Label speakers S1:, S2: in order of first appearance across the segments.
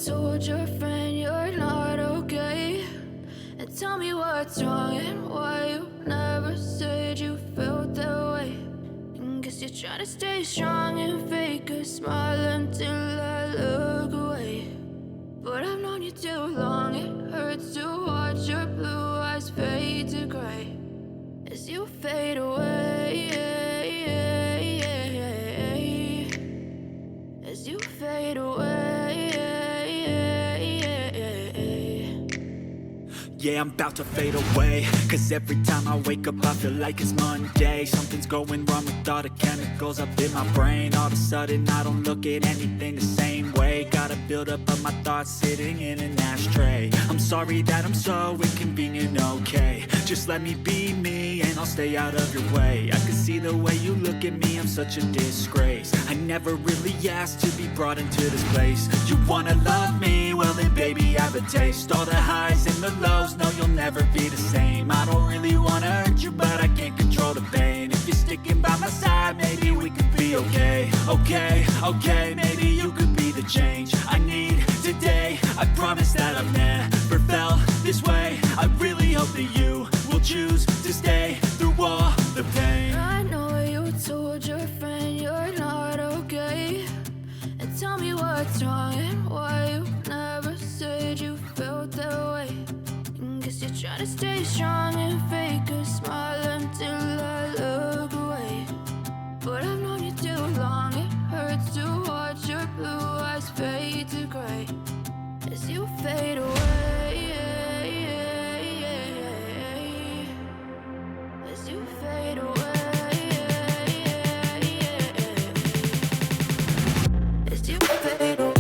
S1: told your friend you're not okay, and tell me what's wrong and why you never said you felt that way. And guess you're trying to stay strong and fake a smile until I look away. But I've known you too long, it hurts to watch your blue eyes fade to gray as you fade away, as you fade away.
S2: Yeah, I'm about to fade away, 'cause every time I wake up I feel like it's Monday. Something's going wrong with all the chemicals up in my brain. All of a sudden I don't look at anything the same way. Gotta build up of my thoughts sitting in an ashtray. I'm sorry that I'm so inconvenient, okay? Just let me be me and I'll stay out of your way. I can see the way you look at me, I'm such a disgrace. I never really asked to be brought into this place. You wanna love me? Well then baby I have a taste. All the highs and the lows, no you'll never be the same. I don't really wanna hurt you but I can't control the pain. If you're sticking by my side maybe we could be okay. Okay, maybe you could be the change I need today. I promise that I've never felt this way. I really hope that you will choose to stay through all the pain.
S1: I know you told your friend you're not okay, and tell me what's wrong and why you never said you felt that way. And guess you're trying to stay strong and fake a smile until I look away. But I've known you too long, it hurts to watch your blue eyes fade to gray as you fade away, as you fade away, as you fade away.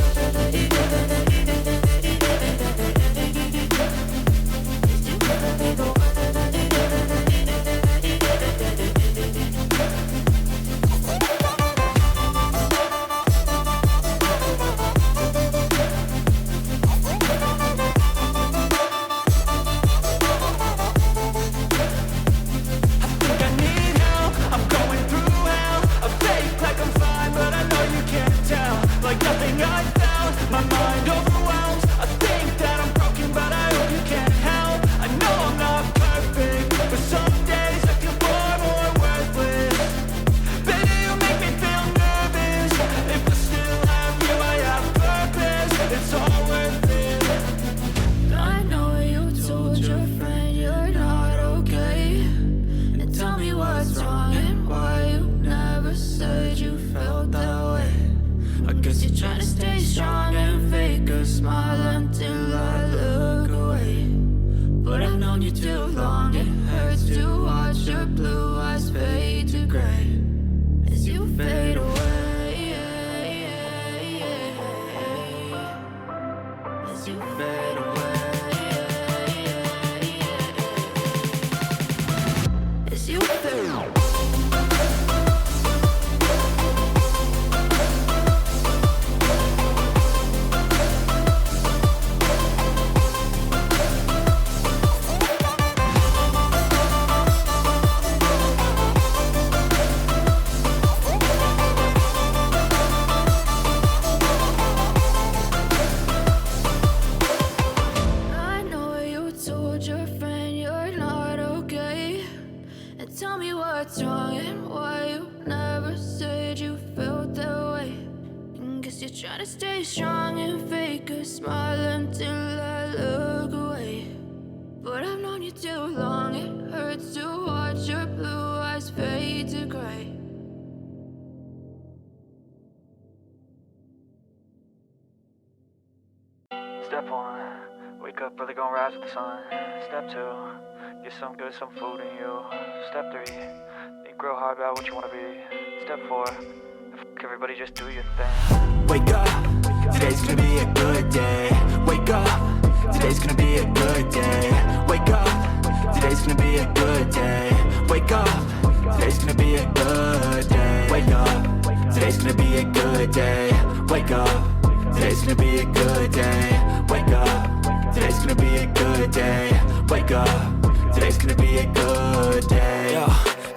S3: Step 1, wake up early, gonna rise with the sun. Step 2, get some good, some food in you. Step 3, think real hard about what you wanna be. Step 4, everybody just do your thing.
S2: Wake up, today's gonna be a good day. Wake up, today's gonna be a good day. Wake up, today's gonna be a good day. Wake up, today's gonna be a good day. Wake up, today's gonna be a good day. Wake up, today's gonna be a good day. Wake up, today's gonna be a good day. Wake up, today's gonna be a good day. Yo,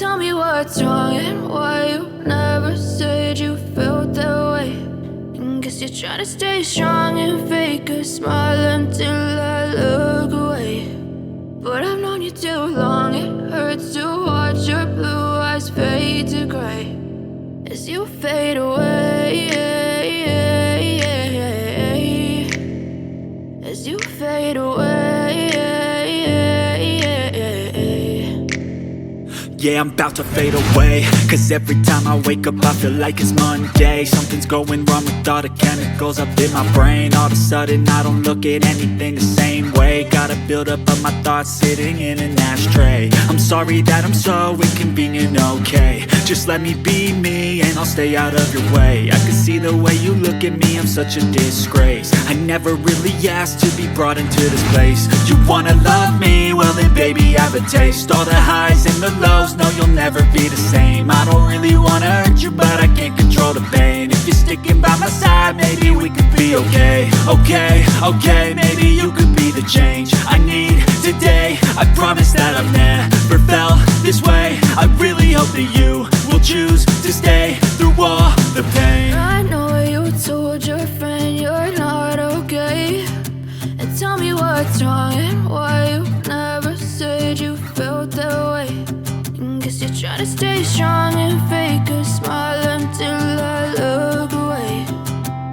S1: tell me what's wrong and why you never said you felt that way. And guess you're trying to stay strong and fake a smile until I look away. But I've known you too long, it hurts to watch your blue eyes fade to gray as you fade away, as you fade away.
S2: Yeah, I'm about to fade away, cause every time I wake up I feel like it's Monday. Something's going wrong with all the chemicals up in my brain. All of a sudden I don't look at anything the same way. Got a buildup of my thoughts sitting in an ashtray. I'm sorry that I'm so inconvenient, okay. Just let me be me and I'll stay out of your way. I can see the way you look at me, I'm such a disgrace. I never really asked to be brought into this place. You wanna love me? Well then baby have a taste. All the highs and the lows, no you'll never be the same. I don't really wanna hurt you but I can't control the pain. If you're sticking by my side maybe we could be okay. Okay, maybe you could be the change I need today. I promise that I've never felt this way. I really hope that you will choose to stay through all the pain.
S1: I know you told your friend you're not okay, and tell me what's wrong and why you never said you felt that way. And guess you're trying to stay strong and fake a smile until I look away.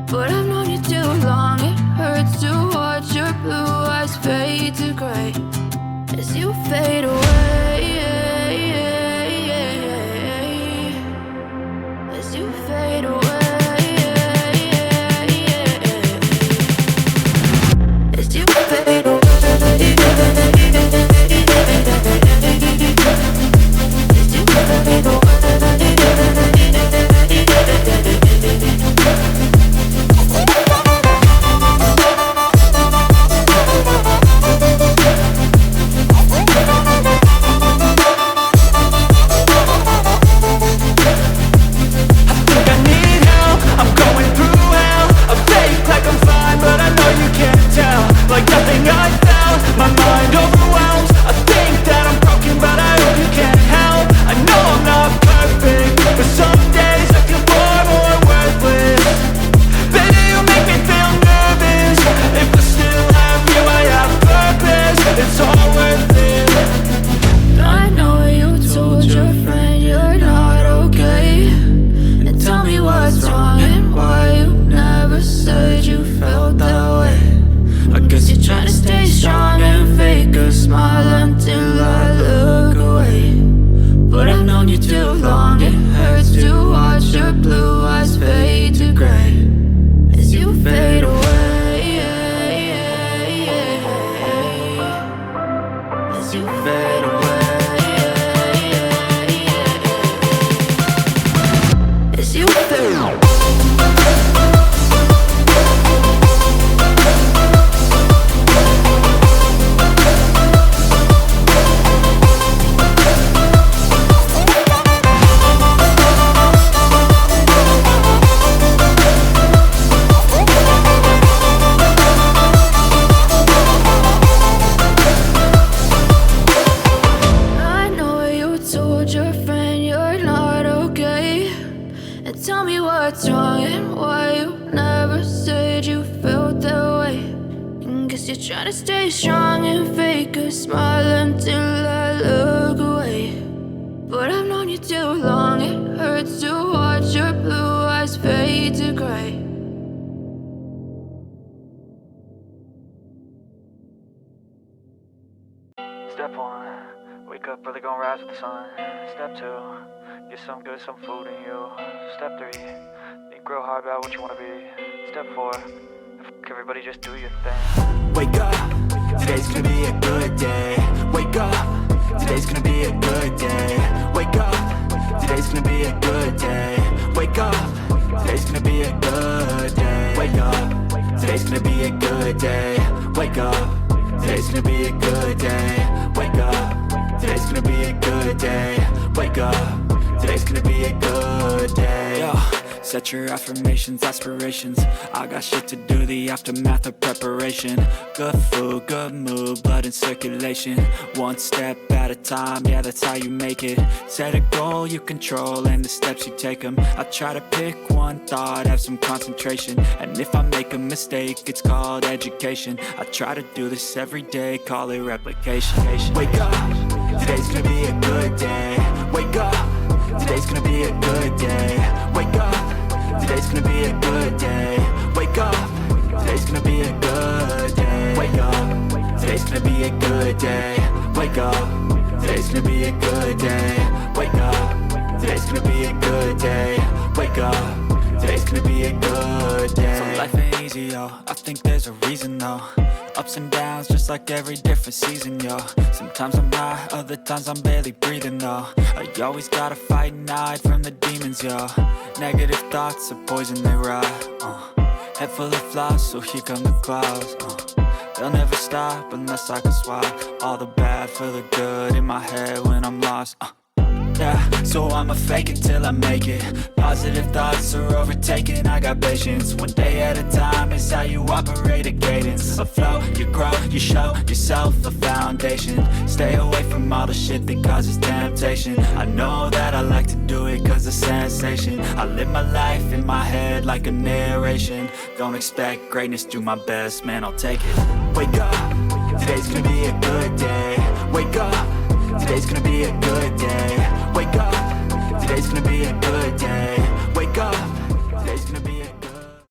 S1: But I've known you too long, it hurts to watch your blue eyes fade to gray as you fade away, as you fade away, as you fade away, as you fade away.
S3: Step 1, wake up early, gonna rise with the sun. Step 2, get some good, some food in you. Step 3, think real hard about what you wanna be. Step 4, everybody just do your thing.
S2: Wake up, today's gonna be a good day. Wake up, today's gonna be a good day. Wake up, today's gonna be a good day. Wake up, today's gonna be a good day. Wake up, today's gonna be a good day. Wake up, today's gonna be a good day. Wake up, today's gonna be a good day. Wake up, today's gonna be a good day. Yo, Set your affirmations, aspirations. I got shit to do, the aftermath of preparation. Good food, good mood, blood in circulation. One step at a time, yeah, that's how you make it. Set a goal you control and the steps you take them. I try to pick one thought, have some concentration. And if I make a mistake, it's called education. I try to do this every day, call it replication. Wake up, today's gonna be a good day. Wake up, today's gonna be a good day. Wake up, today's gonna be a good day. Wake up, today's gonna be a good day. Wake up, today's gonna be a good day. Wake up, today's gonna be a good day. Wake up, today's gonna be a good day. Wake up, today's gonna be a good day. So life ain't easy, yo, I think there's a reason though. Ups and downs, just like every different season, yo. Sometimes I'm high, other times I'm barely breathing, though. I always gotta fight and hide from the demons, yo. Negative thoughts are poison, they rot. Head full of flies, so here come the clouds. They'll never stop unless I can swap all the bad for the good in my head when I'm lost. Yeah, so I'ma fake it till I make it. Positive thoughts are overtaken, I got patience. One day at a time is how you operate a cadence. A flow, you grow, you show yourself a foundation. Stay away from all the shit that causes temptation. I know that I like to do it cause it's sensation. I live my life in my head like a narration. Don't expect greatness, do my best, man, I'll take it. Wake up, today's gonna be a good day. Wake up, today's gonna be a good day. Wake up, today's gonna be a good day. Wake up, today's gonna be a